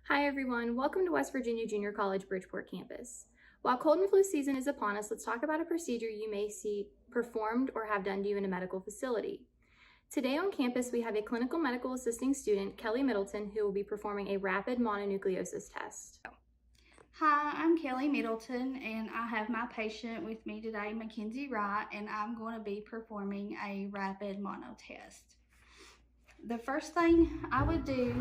Hi everyone, welcome to West Virginia Junior College Bridgeport campus. While cold and flu season is upon us, let's talk about a procedure you may see performed or have done to you in a medical facility. Today on campus, we have a clinical medical assisting student, Kellie Middleton, who will be performing a rapid mononucleosis test. Hi, I'm Kellie Middleton, and I have my patient with me today, Mackenzie Wright, and I'm going to be performing a rapid mono test. The first thing I would do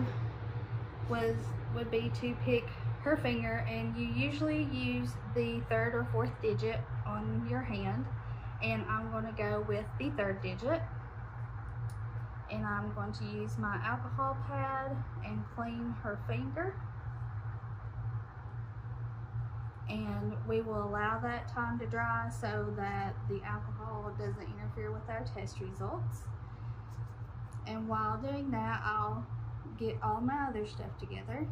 would be to pick her finger, and you usually use the third or fourth digit on your hand, and I'm going to go with the third digit. And I'm going to use my alcohol pad and clean her finger. And we will allow that time to dry so that the alcohol doesn't interfere with our test results. And while doing that, I'll get all my other stuff together.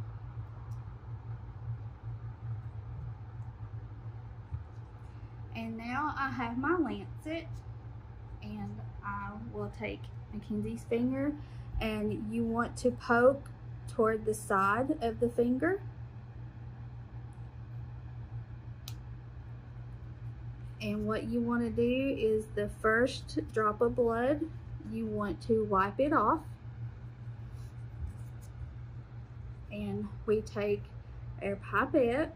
And now I have my lancet, and I will take Mackenzie's finger, and you want to poke toward the side of the finger. And what you want to do is the first drop of blood, you want to wipe it off. And we take our pipette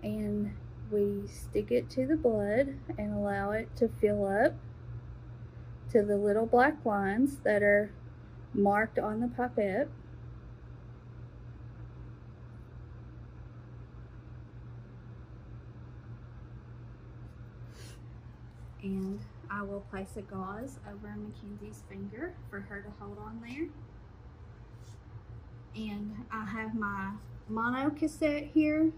and we stick it to the blood and allow it to fill up to the little black lines that are marked on the pipette. And I will place a gauze over Mackenzie's finger for her to hold on there. And I have my mono cassette here,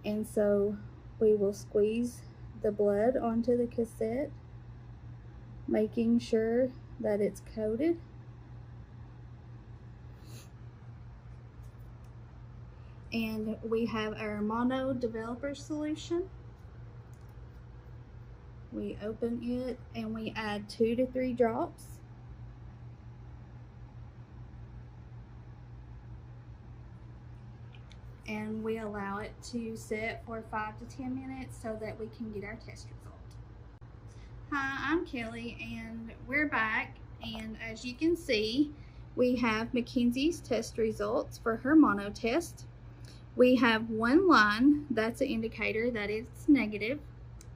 and so we will squeeze the blood onto the cassette, making sure that it's coated. And we have our mono developer solution. We open it and we add 2 to 3 drops. And we allow it to sit for 5 to 10 minutes so that we can get our test result. Hi, I'm Kellie, and we're back. And as you can see, we have Mackenzie's test results for her mono test. We have 1 line, that's an indicator that it's negative.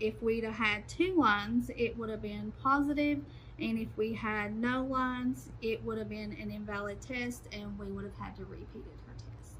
If we'd have had 2 lines, it would have been positive, and if we had no lines, it would have been an invalid test, and we would have had to repeat her test.